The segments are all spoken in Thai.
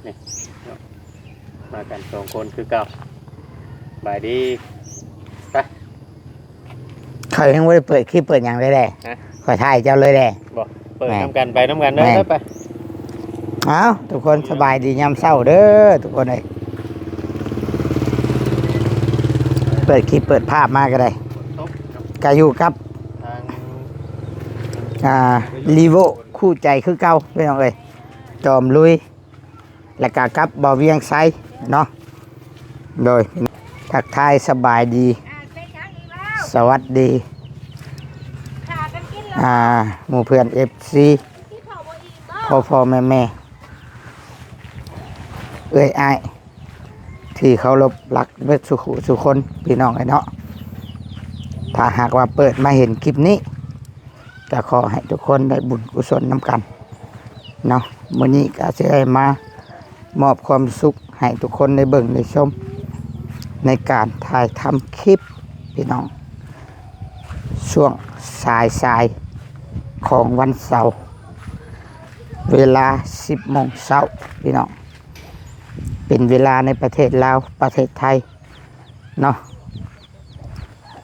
นี่มากัน2คนคือเก่าบายดีไป เขายังไม่ได้เปิดคลิปเปิดอย่างเลยแหละขอถ่ายเจ้าเลยแหละ บอกเปิดน้ำกันไปน้ำกันเด้อไป เอาทุกคนสบายดียามเช้าเด้อทุกคนเลยเปิดคลิปเปิดภาพมาก็ได้ก็อยู่กับทางลีโวคู่ใจคือเก่าพี่น้องเอ้ยจอมลุยและก็กับบ่อเวียงไซเนาะโดยทักทายสบายดีสวัสดีหมู่เพื่อน FC พ่อแม่เอ้ยอ้ายที่เขารบรักเวทสุคนพี่น้องไอ้เนาะถ้าหากว่าเปิดมาเห็นคลิปนี้ก็ขอให้ทุกคนได้บุญกุศลนำกันเนาะมื้อนี้ก็จะได้มามอบความสุขให้ทุกคนได้เบิ่งได้ชมในการถ่ายทำคลิปพี่น้องช่วงสายของวันเสาร์เวลา 10 โมงเช้าพี่น้องเป็นเวลาในประเทศลาวประเทศไทยเนาะ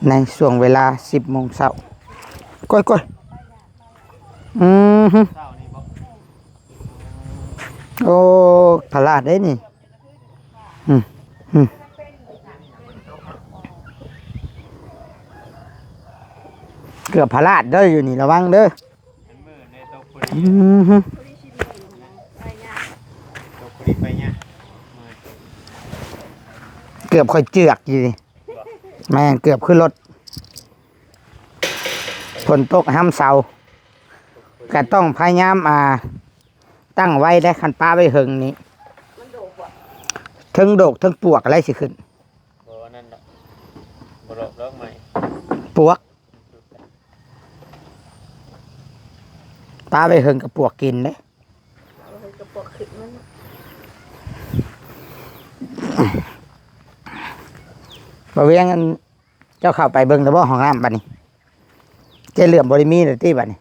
ในช่วงเวลา 10 โมงเช้าก้อยโอ้พลาดได้นี่เกือบพลาดเด้ออยู่นี่ระวังเด้อเกือบค่อยเจือกอยู่นี่แม่เกือบขึ้นรถฝนตกห้ามเสาก็ต้องพยายามตั้งไว้ได้คันป้าไว้หึงนี้ทั้งโดกทั้งปวกอะไรสิขึ้นปวกป้าไปหึงกับปวกกินเด้บ่เวียงกันเจ้าเข้าไปเบิ่งแล้วบ่ห้องน้ำบัดนี้เจ้าเหลื่อมบ่ได้มีเลยติบัดนี้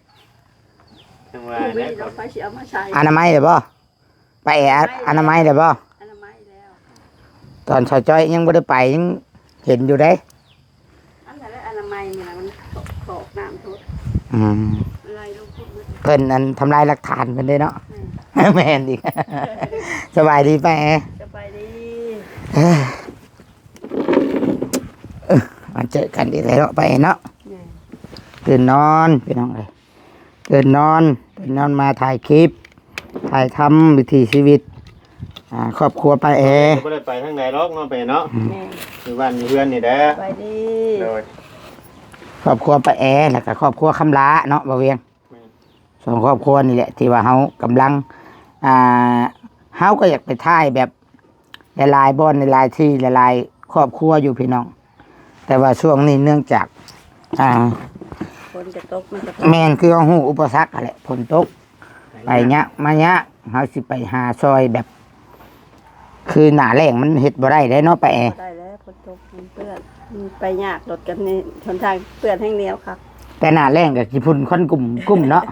อนามัยเลยบ่ไปอนามัยเลยบ่ตอนชาวจ้อยยังบ่ได้ไปยังเห็นอยู่เด้อันนั้นอนามัยนี่ล่ะมันตกน้ำทุกเพิ่นอันทำลายหลักฐานเพิ่นได้เนาะแม่นอีกสบายดีไปสบายดีมาเจอกันอีกแล้วไปเนาะตื่นนอนพี่น้องเอ้ยตื่นนอนมาถ่ายคลิปถ่ายทำวิถีชีวิตครอบครัวไปบ่ได้ไปทางไหนหรอกเนาะไปเนาะอยู่บ้านอยู่เพื่อนนี่แหละไปดีครอบครัวไปแล้วก็ครอบครัวคำลาเนาะบ่เวียงสองครอบครัวนี่แหละที่ว่าเฮากำลังเฮาก็อยากไปถ่ายแบบหลายๆบ่อนหลายๆที่หลายๆครอบครัวอยู่พี่น้องแต่ว่าช่วงนี้เนื่องจากฝนจะตกมันจะแม่นคือฮู้อุปสรรคแหละฝนตกไปเนี้ยมาเนี้ยเฮาสิไปหาซอยแบบคือหน้าแล้งมันเฮ็ดบ่ได้เนาะไปได้แล้วฝนตกมันเปื้อนไปยากรถกันนี่หนทางเปื้อนแห้งเหนียวครับแต่หน้าแล้งก็สิพุ่นคนกลุ่มเนาะ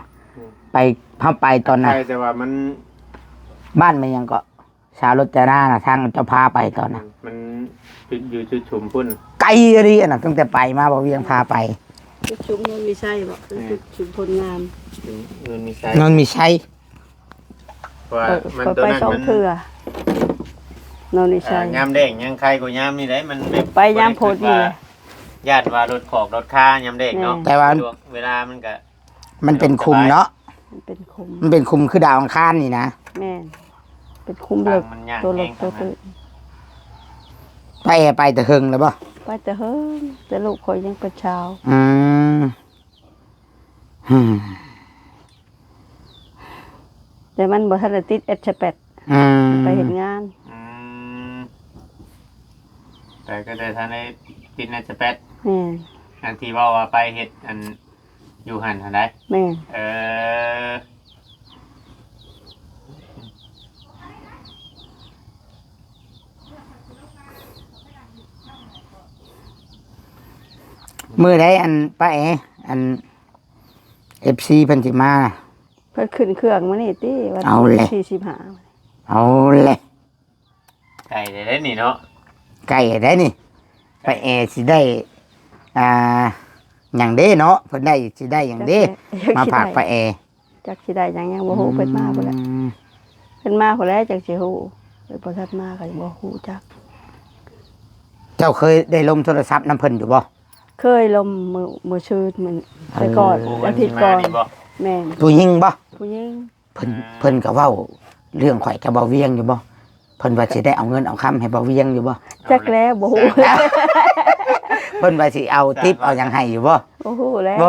ไปเฮาไปตอนนั้นแต่ว่ามันบ้านมันยังก็ชาวรถจราน่ะทางเจ้าพาไปตอนนั้นมันอยู่จุดชุมพุ่นไกลอะไรน่ะตั้งแต่ไปมาบ่เวียงพาไปจุดชุมนนมีใช่บ่จุดชุมพลงามนนมีใช่ว่ามันตัวนั้นมันนนมีใช่ยามแดงยังใครก็ยามนี่ได้มันไปยามโพดนี่ญาติว่ารถขอกรถค่ายามแดงเนาะแต่ว่าเวลามันก็มันเป็นคุมเนาะมันเป็นคุมคือดาวอังคารนี่นะแม่เป็นคุมเลิกตัวเลิกตัวตื่นไปแต่หึงแล้วป่ะไปแต่เฮิงแต่ลูกคอยยังเป็นเช้าแต่มันบ่ทันได้ติดH8ไปเห็นงานแต่ก็ได้ทันได้ติดH8อันที่ว่าไปเฮ็ดอันอยู่หันทันได้แม่มือได้อันป้าอัน FC เพิ่นสิมาเพิ่นขึ้นเครื่องมานี่ติวันที่45 เอาเลย ไก่ได้นี่เนาะ ไก่ได้นี่ไปแอสิได้อ่าอย่างเด้เนาะเพิ่นได้สิได้อย่างเด้มาฝากไปแอ จักสิได้หยังบ่ฮู้เพิ่นมาพุ่นแหละเพิ่นมาพุ่นแหล้วจักสิฮู้เพิ่นบ่ทันมาก็บ่ฮู้จัก เจ้าเคยได้ลมโทรศัพท์น้ำเพิ่นอยู่บ่ เคยลมมือชื่นมันแต่ก่อนอาทิตย์ก่อนแม่น ผู้หญิงบ่ ผู้หญิง เพิ่นก็เว้าเรื่องข่อยกับเบาเวียงอยู่บ่เพิ่นว่าสิได้เอาเงินเอาคำให้เบาเวียงอยู่บ่ จักแล้วบ่ฮู้ เพิ่นว่าสิเอาทิปเอาหยังให้อยู่บ่ บ่ฮู้แล้ว บ่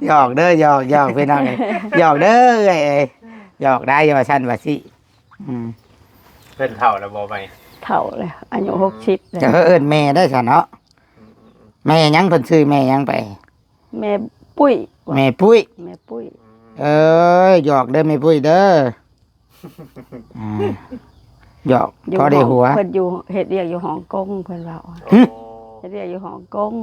หยอกเด้อหยอกพี่น้องเอ้ยหยอกเด้อเอ้ยหยอกได้ว่าซั่นว่าสิอืม เพิ่นเฒ่าแล้วบ่ไป เฒ่าแล้วอายุ60แล้ว จะเอิ้นแม่ได้ซะเนาะแม่หยังเพิ่นชื่อแม่หยังไป แม่ปุ้ย แม่ปุ้ย แม่ปุ้ย เอ้ยหยอกเด้อแม่ปุ้ยเด้ออ่าหยอกพอได้หัว เพิ่นอยู่เฮ็ดเวียกอยู่ฮ่องกงเพิ่นเว้า หึ เฮ็ดเวียกอยู่ฮ่องกง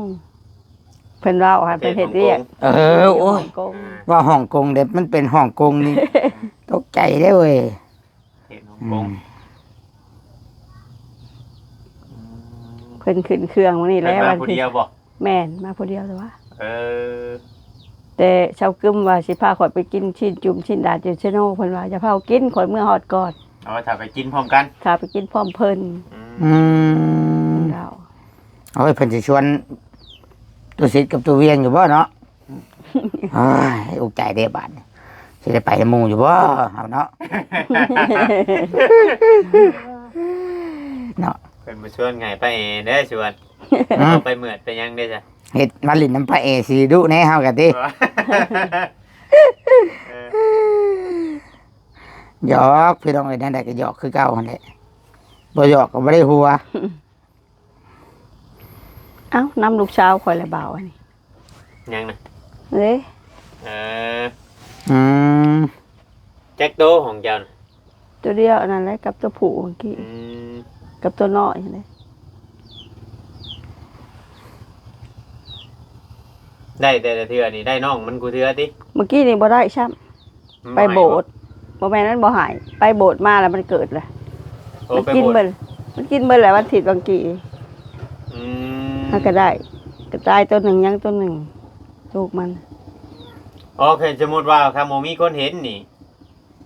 เพิ่นเว้าว่าเพิ่นเฮ็ดเวียก โอ้ย ฮ่องกง ว่าฮ่องกงเด็ดมันเป็นฮ่องกงนี่ ตกใจได้เว้ย เห็นฮ่องกง เพิ่นขึ้นเครื่องมื้อนี้ เพิ่น แล้ว มา วัน ผู้ ที่ เดียวบ่ แม่นมาผู้เดียวแต่ว่า เออ แต่ชาวกึมว่าสิพาข่อยไปกินชิ้นจุ่มชิ้นดาดอยู่เชโนเพิ่นว่าจะพากินข่อยเมื่อฮอดก่อน เอาถ้าไปกินพร้อมกัน ถ้าไปกินพร้อมเพิ่น อืม เรา เอาไว้เพิ่นสิชวนตัวสิทธิ์กับตัวเวียงอยู่บ่เนาะเอ้ยอุกใจเด้บาดนี่สิได้ไปกับหมู่อยู่บ่เอาเนาะ เนาะ เพิ่นมาชวนไงไปเด้อชวนเอาไปเหมือดไปยังได้จ้ะ เฮ็ดมาลิ้นน้ำพระเอสิดุแน่เฮากันติหยอกพี่น้องเอ้ยนั่นได้ก็หยอกคือเก่าหั่นแหละบ่หยอกก็บ่ได้หัว เอ้าน้ำลูกสาวข่อยละเบาอันนี้ ยังนะ เด้ เออ อืม แจ็คโตของเจ้าน่ะ ตัวเดียวอันนั้นแหละกับตัวผู้เมื่อกี้ อืม กับตัวน้อยนั่นแหละ ได้แต่ละเทื่อนี่ได้น้องมันกูเทื่อติ เมื่อกี้นี่บ่ได้ช้ำไปโบสถ์บ่แม่นนั้นบ่หายไปโบสถ์มาแล้วมันเกิดเลย โอ้ มัน ไป กิน โบสถ์ เบิ่มันกินเบิ่แหละวันอาทิตย์บางกี้ อืม ถ้าก็ได้ก็ตายตัวหนึ่งยังตัวหนึ่งลูกมัน โอเคสมมุติว่าถ้าบ่มีคนเห็นนี่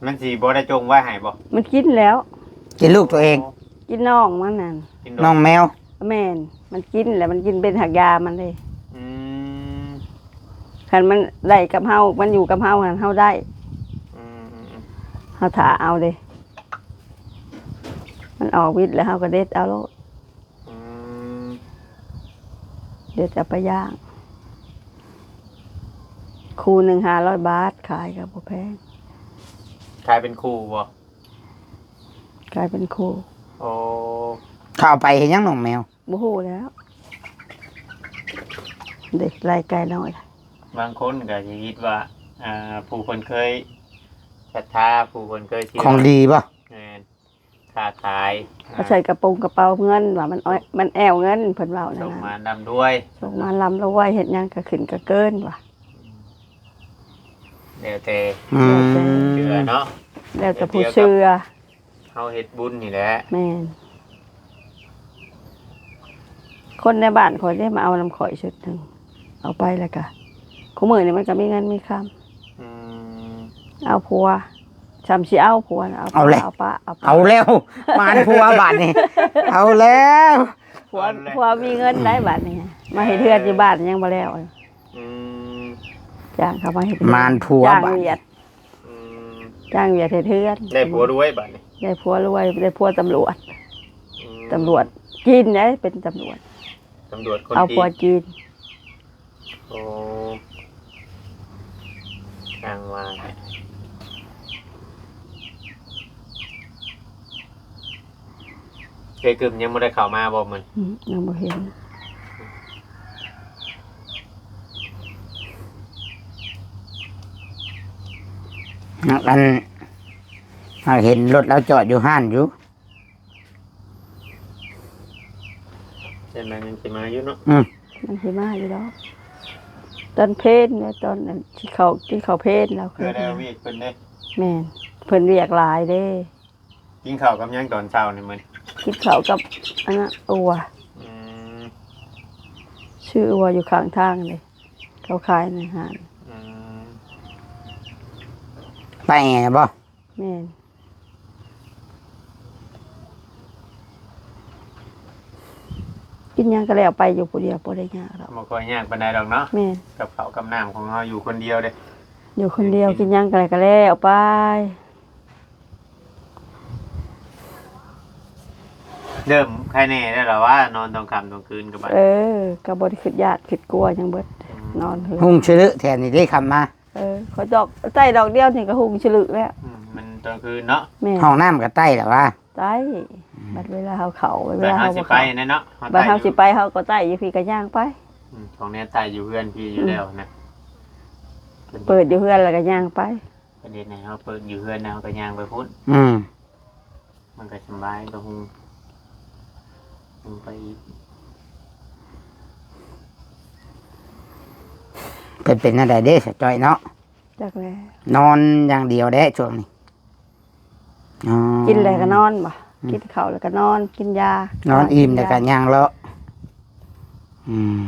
มันสิบ่ได้จงไว้ให้บ่ มันกินแล้ว กินลูกตัวเอง กินน้องมันนั่น กิน น้องแมว แม่นมันกินแหละมันกินเป็นหักยามันเลย อืม คันมันได้กับเฮามันอยู่กับเฮาคันเฮาได้ อืมอืมอืม เฮาถาเอาเลยมันออกวิทย์แล้วเฮาก็เด็ดเอาโลด อืม เด็ดเอาไปย่างคูหนึ่ง500 บาทขายกับบ่แพง กลายเป็นครูบ่ กลายเป็นคู โอ้ เข้าเอาไปเห็นยังน้องแมว บ่ฮู้แล้วเด็กไล่ไก่น้อย บางคนก็สิคิดว่าผู้คนเคยศรัทธาผู้คนเคยเชื่อ ของดีป่ะ แม่นค้าขาย เขาใส่กระโปรงกระเป๋าเงินว่ามันแอวเงินเพิ่นเว้านั่ ส่ น ง น่ะ มาดำด้วย ส่งมาลำแล้วไว้เฮ็ดหยังก็ขึ้นก็เกินว่ะ เดี๋ยวแต่ อืม เชื่อเนาะ แล้วแต่ผู้เชื่อ เฮาเฮ็ดบุญนี่แหละ แม่นคนในบ้านข่อยได้มาเอาน้ำข่อยชุดหนึงเอาไปแล้วก็คู่มื้อนี่มันก็มีเงินมีคำ อืม เอาผัวจำสิเอาผัวนะเอา เอาเลย เอาปะเอาปะ เอาแล้วมาในผัวบาดนี่เอาแล้ว ผัวมีเงินได้บัดนี่มาเฮ็ดเฮือนอยู่บ้านยังบ่แล้ว อืม จ้างเขามาเฮ็ดเฮือน มานผัว จ้าง บาด เวียด อืม จ้างเวียดเฮ็ดเฮือน ได้ผัวรวยบัดนี้ ได้ผัวรวยได้ผัวตำรวจ อืม ตำรวจจีนได้เป็นตำรวจ ตำรวจคน เอา ดี ผัวจีน โอ้ทางว่าเคยกึมยังไม่ได้เข้ามาบอกมัน ยังบ่เห็น อันเห็นรถเราจอดอยู่ห้านอยู่ ใช่ไหมมันจะมาอยู่เนาะ มันสิมาอยู่ดอกตอนเพลเนี่ยตอนนั้นที่เขาเพลแล้ว เพื่อได้วิ่งเพิ่นได้ แม่นเพิ่นเรียกหลายเด้ กินข้าวกับหยังตอนเช้านี่มื้อนี้ กินข้าวกับอันนั้นอัว อืม ชื่ออัวอยู่ข้างทางเลยเขาขายในห้าง อืม ไปแอบ่ แม่นกินหยังก็แล้วไปอยู่ผู้เดียวบ่ได้ยากหรอก บ่ค่อยยากปานใดดอกเนาะ แม่น กับข้าวกับน้ำของเราอยู่คนเดียวเด้ อยู่คนเดียวกินหยังก็แล้วไป เริ่มใครแน่ได้หรอว่านอนตอนค่ำตอนคืนกับบัด ก็บ่ได้คิดญาติคิดกลัวหยังเบิดนอนเถอะ หุ่งชื่อแทนนี่ได้คำมา เขาดอกใต้ดอกเดียวนี่ก็หุงฉลึกแล้ว มันตอนคืนเนาะ แม่ ห้องน้ำก็ใต้แต่ว่า ใต้บัดเวลาเขาเข้าเว แต่ ลา เฮา เขา สิ บ่ ไป เข้า นะเนาะ บัดเฮาสิไปเฮาก็ใต้อยู่พี่ก็ย่างไป ของเนี้ยตายอยู่เพื่อนพี่อยู่แล้วนะ เปิดอยู่เฮือนแล้วก็ย่างไป ประเด็นไหนเฮาเปิดอยู่เพื่อนนะเฮาก็ย่างไปพุ่น อืม มันก็สบายก็หุงไปอีก เป็นอะไรเด้สะจอยเนาะ จักแล้ว นอนอย่างเดียวได้ช่วงนี้อ๋อ กินแล้วก็นอนบ่กินข้าวแล้วก็นอนกินยาน อนอิ่มแต่กันย่างเลาะอืม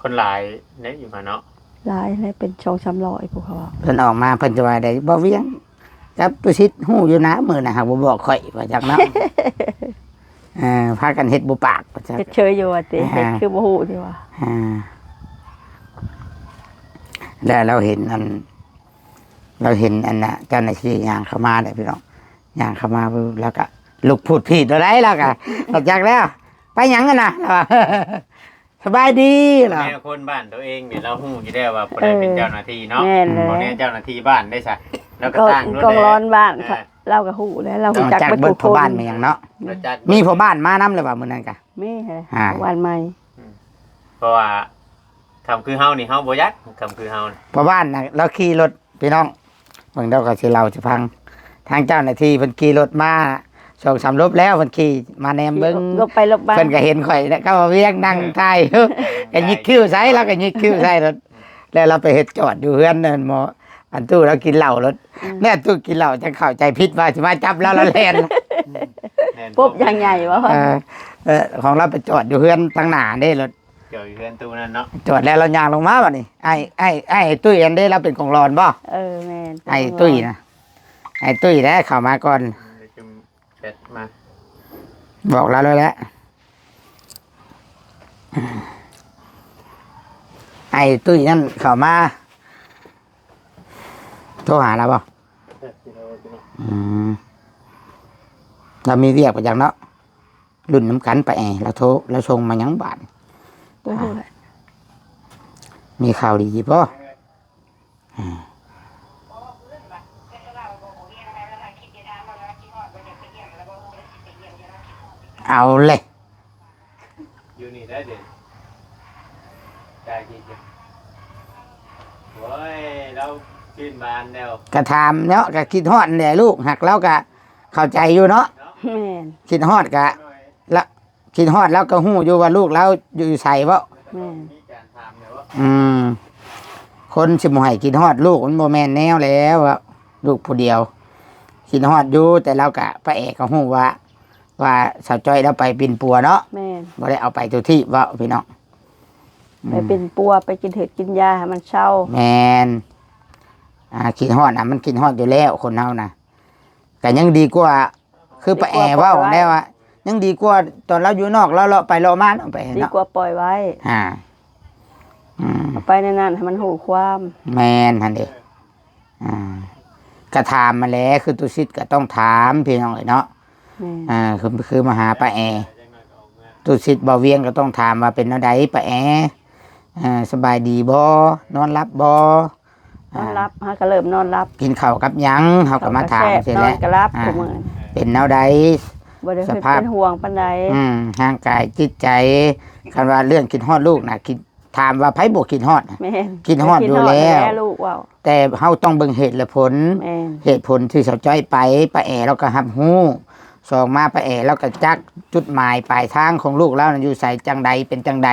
คนหลายเนี่ยอยู่มาเนาะ หลายเลยเป็น2-300พวกเขาว่า เพิ่นออกมาเพิ่นจะว่าได้บ่เวียงจับตุชิดหู้อยู่นะมื้อน่ะหากบ่บอกข่อยว่าจักเนาะ พากันเฮ็ดบ่ปากว่าจัก เฮ็ดเฉยอยู่ว่าติเฮ็ดคือบ่ฮู้ติว่า แล้วเราเห็นอันน่ะเจ้าหน้าที่ย่างเข้ามาได้พี่น้องย่างเข้ามาปุ๊บแล้วก็ลุกพูดผิดอะไรแล้วก็ออกจากแล้ว ไปหยังกันน่ะ สบายดีเหรอ แม่คนบ้านตัวเองเนี่ยเราฮู้อยู่แล้วว่าบ่ได้เป็นเจ้าหน้าที่เนาะ แม่นเลย บ่ได้เจ้าหน้าที่บ้านได้ซะแล้วก็ ก็ ตั้งด้วย กองร้อนบ้านค่ะเราก็ฮู้แล้วเรา ต้ ฮู้ อง จัก จัก เบิด เบิ ทุ ด ก พ่อ คน บ้านมาหยังเนาะ แล้วจัด มีพ่อบ้านมานำเลยว่ามื้อนั้นกะ มีเหรอ อ่า วันใหม่ เพราะว่าคำคือเฮานี่เฮาบ่ยักคำคือเฮานี่ พ่อบ้านน่ะเราขี่รถพี่น้องเบิ่งเดี๋ยวก็สิเราจะพัง ทางเจ้าหน้าที่เพิ่นขี่รถมา2-3รอบแล้วเพิ่นขี่มาแนมเบิ่ง ลบไปลบมา เพิ่นก็เห็นข่อยแล้วก็มาเวียงนั่งถ่าย ก็ยิกคิ้วใส่แล้วก็ยิกคิ้วใส่รถแล้วเราไปเฮ็ดจอดอยู่เฮือนนั่นหมออันตู้เรากินเหล้ารถแม่ตู้กินเหล้าจะเข้าใจผิดว่าสิมาจับแล้วเราแล่น แม่น ปุ๊บอย่างใหญ่วะ ของเราไปจอดอยู่เฮือนทางหน้าเด้รถ เกี่ยวอยู่เพื่อนตู้นั่นเนาะ จอดแล้วเราย่างลงมาบัดนี้ไอ้ตุ้ยอันเด้เราเป็นของรอนบ่ แม่น ไอ้ตุ้ยนะไอ้ตุ้ยแล้วเข้ามาก่อน เดี๋ยวจะเสร็จมา บอกเราแล้วแหละไอ้ตุ้ยนั่นเข้ามาโทรหาเราบ่เรามีเรียกไปจากเนาะรุ่นน้ำกันไปเราโทรเราชงมาหยังบาท โอ้โห มีข่าวดีจีป่ะเอาเลย อยู่นี่ได้เด็ดได้จริงๆโว้ยเราขึ้นบ้านแล้ว กระทำเนาะกะคิดฮอดเนี่ยลูกหักแล้วกะเข้าใจอยู่เนาะ แม่น คิดฮอดกะละคิดฮอดแล้วก็หู้อยู่ว่าลูกแล้วอยู่ใส่บ่ แม่น มีการทำเดี๋ยวว่า คนสิบ่ให้คิดฮอดลูกมันบ่แม่นแนวแล้วอะลูกผู้เดียวคิดฮอดอยู่แต่เรากะพระเอกก็ฮู้ว่าสาวจ้อยเราไปปินปัวเนาะ แม่น บ่ได้เอาไปทุกที่ว่าพี่น้อง ไปเป็นปัวไปกินเห็ดกินยาให้มันเศร้า แมนคิดฮอดนะมันคิดฮอดอยู่แล้วคนเฮานะแต่ยังดีกว่า คือป้าแอเว่าแน่ว่ายังดีกว่าตอนเราอยู่นอกเราเลาะไปเลาะมาเอาไป ดี เนาะ กว่าปล่อยไว้ อ่าม เอาไปในนั้นให้มันหูความ แมนทันเดกระถามมาแล้วคือตุสิตก็ต้องถามพี่น้องเลยเนาะ แม่น คือมาหาป้าแอตุสิตบ่เวียงก็ต้องถามว่าเป็นอะไรป้าแอสบายดีบ่นอนรับบ่ นอนรับฮะก็เริ่มนอนรับ กินข้าวกับหยังเขาก็มาถาม แซ่บ เสร็จ นอ แล้ น ว ก็รับ อ่า ผู้มื้อ เป็นแนวใด บ่ได้ สภาพ เป็นห่วงปานใด ร่างกายจิตใจคันว่าเรื่องกินฮอดลูกนะคิดถามว่าไผบ่กินฮอดน่ะ แม่น กินฮอดอยู่แล้ว ลูกเว้า แต่เฮาต้องเบิ่งเหตุและผล แม่น เหตุผลที่สาวจ้อยไปป้าแอเราก็รับรู้สองมาป้าแอเราก็จักจุดหมายปลายทางของลูกเรานั้นอยู่ไสจังใดเป็นจังใด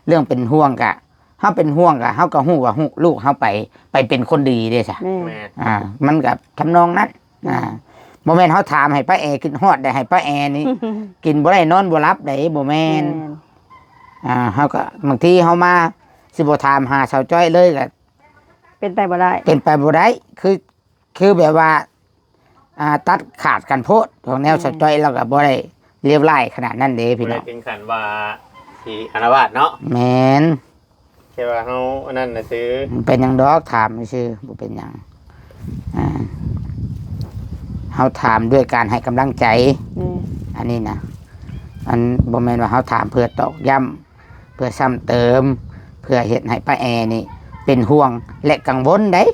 เรื่องเป็นห่วงกะเฮาเป็นห่วงกะเฮาก็ฮู้ว่าลูกเฮาไปเป็นคนดีเด้ซะ แม่น แม่ มันกับทำนองนั้น บ่แม่นเฮาถามให้ป้าแอกินฮอดได้ให้ป้าแอนี่ กินบ่ได้นอนบ่หลับได้บ่แม่นเฮาก็บางทีเฮามาสิบ่ถามหาสาวจ้อยเลยก็ เป็นไปบ่ได้ เป็นไปบ่ได้คือแบบว่าตัดขาดกันโพดของแนวสาวจ้อยเราก็บ่ได้เรียบร้อยขนาดนั้นเด้พี่ บ่ น้ ได้ อง เป็นขันว่าสิอาละวาดเนาะ แม่น แค่ว่าเฮาอันนั้นน่ะซื้อ เป็นหยังดอกถามซื่อบ่เป็นหยังเฮาถามด้วยการให้กำลังใจ อันนี้นะอันบ่แม่นว่าเฮาถามเพื่อตอกย้ำเพื่อซ้ำเติม เพื่อเฮ็ดให้ป้าแอนี่ เป็นห่วงและกังวลได้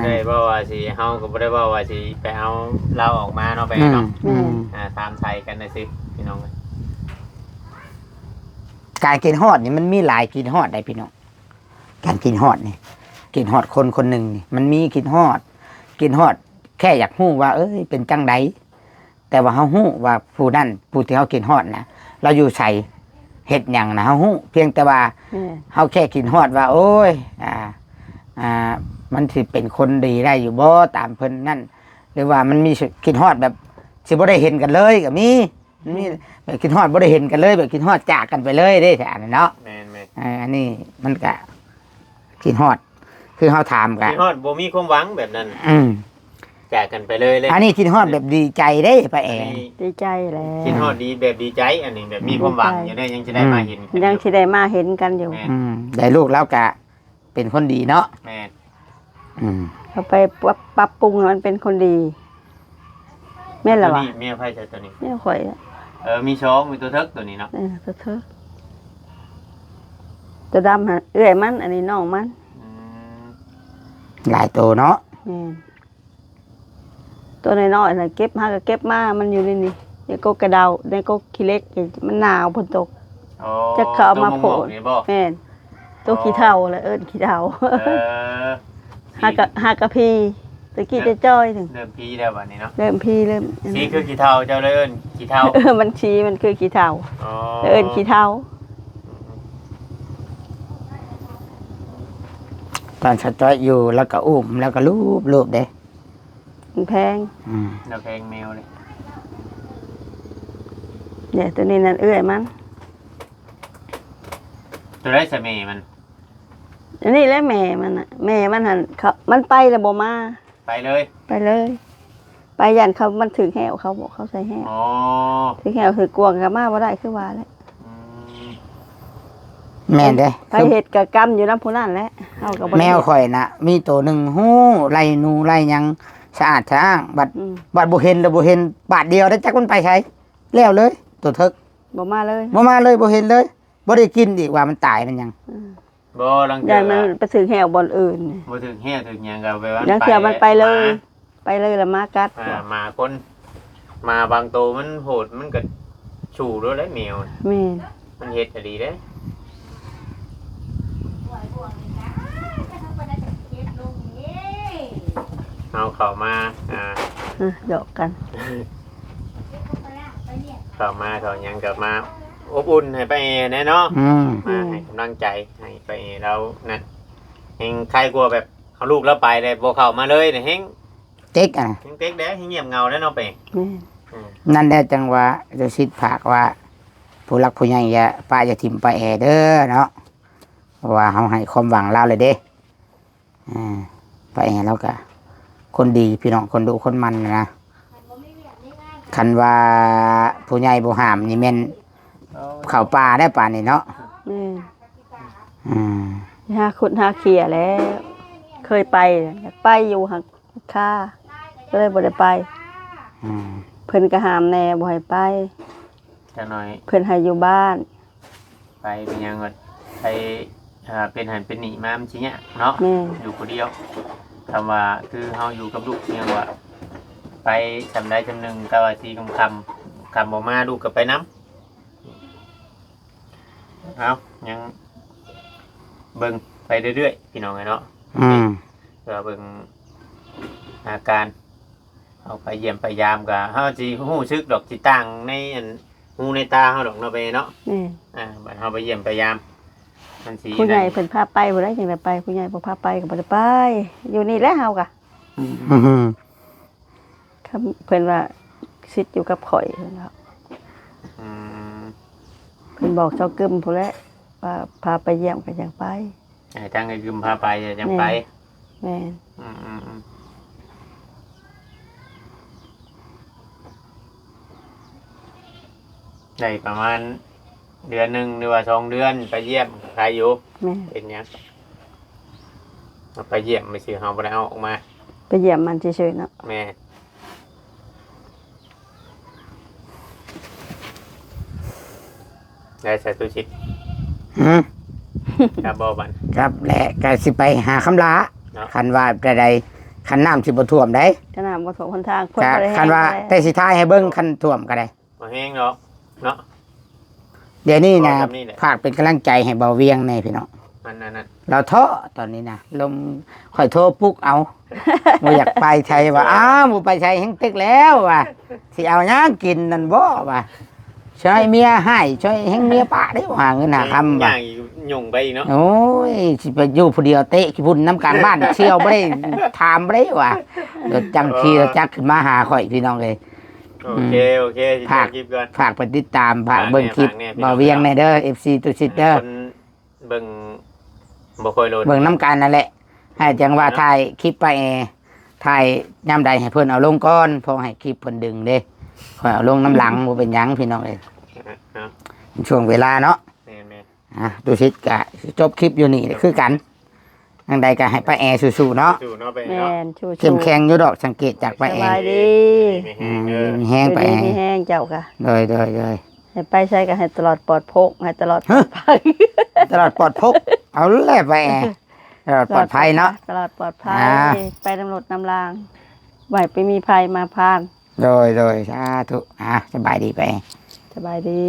ได้บ่ว่าสิเฮาก็บ่ได้ว่าว่าสิไปเอาเราออกมาเนาะไปเนาะตามไทยกันนะสิพี่น้อง การกินฮอดนี่มันมีหลายกินฮอดได้พี่น้องการกินฮอดนี่กินฮอดคนคนหนึ่งนี่มันมีกินฮอดแค่อยากฮู้ว่าเอ้ยเป็นจังไดแต่ว่าเฮาฮู้ว่าผู้นั้นผู้ที่เฮากินฮอดนะเราอยู่ใส่เฮ็ดหยังนะเฮาฮู้เพียงแต่ว่าเฮาแค่กินฮอดว่า โอ้ยมันสิเป็นคนดีได้อยู่บ่ตามเพิ่นนั่นหรือว่ามันมีกินฮอดแบบสิบ่ได้เห็นกันเลยก็มีแบบกินฮอดบ่ได้เห็นกันเลยแบบกินฮอดจากกันไปเลยเด้อันนั้นเนาะแม่นอันนี้มันก็กินฮอดคือเฮาถามกันกินฮอดบ่มีความหวังแบบนั้นจากกันไปเลย อันนี้กินฮอดแบบดีใจเด้ป้าแอดีใจแล้วกินฮอดดีแบบดีใจอันนี้แบบมีความหวังอยู่ได้ยังสิได้มาเห็นยังสิได้มาเห็นกันอยู่ได้ลูกแล้วก็เป็นคนดีเนาะแม่นเขาไปปรับปรุงมันเป็นคนดีแม่นล่ะวะเมียไผใช่ตัวนี้แม่ข่อยมีช้องมีตัวเทิกตัวนี้เนาะตัวเทิกตัวดำฮะเอื้อยมันอันนี้น้องมันหลายตัวเนาะตัวน้อยๆน่ะเก็บมาก็เก็บมามันอยู่ในนี่เดี๋ยวก็กระเดาเดี๋ยวก็ขี้เล็กมันหนาวฝนตกจะเข้ามาโผล่แม่นตัวขี้เถ้าแหละขี้เถ้าหากะพีตะกี้จะจ้อยถึงเริ่มพีแล้วบัดนี้เนาะเริ่มพีเริ่มสีคือขี้เถ้าเจ้าเลยขี้เถ้ามันชี้มันคือขี้เถ้าขี้เถ้าตอนชัดจ้อยอยู่แล้วก็อุ้มแล้วก็ลูบเด้มันแพงแล้วแพงแมวเลยเนี่ยตัวนี้นั่นเอื้อยมันตัวได้สะเมมันอันนี้แหละแม่มันน่ะแม่มันหันเขามันไปแล้วบ่มาไปเลย ไปยันเขามันถึงแหวเขาบอกเขาใส่แหวถึงแหวถือกวงกับมาบ่ได้คือว่าแล้วแม่เด้ไปเฮ็ดกะกรรมอยู่นำผู้นั้นแหละเฮาก็บ่แมวข่อยน่ะมีตัวนึงฮู้ไล่หนูไล่หยังสะอาดสะอ้างบัดบ่เห็นแล้วบ่เห็นบาทเดียวได้จักมันไปใช้แล้วเลยตัวเถิกบ่มาเลยบ่เห็นเลยบ่ได้กินอีกว่ามันตายมันยังบ่ลังเทื่อมันไปถึงแหวบ่อนอื่นบ่ถึงแหวถึงหยังก็ไปว่าลังเทื่อมันไปเลยแล้วมากัดมาคนมาบางตัวมันโหดมันก็ฉู่ด้วยแล้วแมวแม่มันเฮ็ดดีเด้เอาเข้ามาหยอกกันเข้ามาเขายังกลับมาอบอุ่นให้ไปแน่เนาะมาให้กำลังใจให้ไปเรานั่นเฮงใครกลัวแบบเอาลูกแล้วไปเลยบ่เข้ามาเลยเนี่ยเฮงเจ๊กเฮงเต๊กเด้เฮงเงียบเงาแล้วเนาะไปนั่นได้จังว่าจะคิดผากว่าผู้รักผู้ใหญ่อย่าป้าจะถิ่มไปแอเด้อเนาะว่าเฮาให้ความหวังเราเลยเด้ไปแอแล้วก็คนดีพี่น้องคนดูคนมันนะคันว่าผู้ใหญ่บ่ห้ามนี่แม่นเข้าป่าได้ป่านี่เนาะหาขุดหาเขี่ยแล้วเคยไปอยากไปอยู่หักค่าก็เลยบ่ได้ไปเพิ่นก็ห้ามแน่บ่ให้ไปจังหน่อยเพิ่นให้อยู่บ้านไปเป็นยังก็ไปเป็นหันเป็นหนีมามันสิเนี่ยเนาะอยู่คนเดียวคำว่าคือเฮาอยู่กับลูกเนี่ยว่าไปจำได้จำหนึ่งแต่ว่าสีคำบ่มาลูกกับไปน้ำเอายังเบิ่งไปเรื่อยๆพี่น้องไงเนาะเพื่อเบิ่งอาการเอาไปเยี่ยมไปยามกับเฮาสิฮู้ซึกดอกสิต่างในหูในตาเฮาดอกเนาะไปเนาะบัดเฮาไปเยี่ยมไปยามผู้ใหญ่เพิ่นพาไปบ่ได้จังได๋ไปผู้ใหญ่บ่พาไปก็บ่ได้ไปอยู่นี่แหละเฮาก็ เพิ่นว่าสิทธิ์อยู่กับข่อยเพิ่นว่า อืม เพิ่นบอกเจ้ากึมพู้นแหละว่าพาไปเยี่ยมก็ยังไป ให้ทางไอ้กึมพาไปจะยังไป แม่น อืมได้ประมาณเดือนหนึ่งหรือว่า2 เดือนไปเยี่ยมใครอยู่ แม่น เป็นหยังเอาไปเยี่ยมไม่สิเฮาบ่ได้เอาออกมา ไปเยี่ยมมันเฉยๆเนาะ แม่ได้ใส่ตู้ชิด อืม ครับบ่บัน ครับและก็สิไปหาคำลา เนาะ คันว่าแต่ใดคันน้ำสิบ่ท่วมได้ ขนาดบ่สมคนทางเพิ่น ก็ บ่ได้ คันว่า ให้ แต่สิท้ายให้เบิ่งคันท่วมก็ได้ มาแห้งเนาะเนาะ เดี๋ยวนี้นะ เอาแบบนี้แหละ ฝากเป็นกำลังใจให้เบาเวียงแน่พี่น้อง นั่น เราท้อตอนนี้นะลมค่อยโทรปลุกเอา บ่อยากไปไทยว่าอ้าวบ่ไปไทยแฮงตึกแล้วว่ะสิเอาหยังกินนั่นบ่ว่ะช่วยเมียให้ช่วยแฮงเมียปะได้หาเงินหาคำว่ะ ย่างอีกยุ่งไปอีกเนาะ โอ้ยสิไปอยู่ผู้เดียวเตะขี้พุ่นน้ำกลางบ้าน เชี่ยวบ่ได้ถามบ่ได้ว่ะเดี๋ยวจังขี่รถจักรขึ้นมาหาข่อยพี่น้องเลย โอเคสิ ภาค คลิปก่อน ฝากไปติดตามฝากเบิ่งคลิป ฝากแน่พี่น้อง เบาเวียงในเด้อ FC ตุสิตเด้อ คนเบิ่งบ่ค่อยโหลด เบิ่งน้ำกันนั่นแหละ ให้จังว่าถ่ายคลิปไปถ่ายยามใดให้เพิ่นเอาลงก่อนเพอให้คลิปเพิ่นดึงเด้ค่อยเอาลงน้ำหลังบ่เป็นหยังพี่น้องเอ้ย เนาะ ช่วงเวลาเนาะ แม่น ตุสิตก็จบคลิปอยู่นี่คือกันทางใดก็ให้ป้าแอสู้ๆเนาะ ๆสู่เนาะไป แม่ เนาะ นชูๆ เข้มแข็งอยู่ดอกสังเกตจาก ส ป้าแอ บายดี ไม่ อื แห้ง ม เด้อ แห้ง อยู่ ไป ดีมีแห้งเจ้าค่ะ เลยให้ไปใช้ก็ให้ตลอดปลอดโภคให้ตลอดปลอดภัย ตลอดปลอดพก เอาแหละป้าแอตลอดปลอดภัยเนาะ ตลอดปลอดภัย อ่า ไปตำรวจนำรางไหวไปมีภัยมาพาน โดยสาธุสบายดีไป สบายดี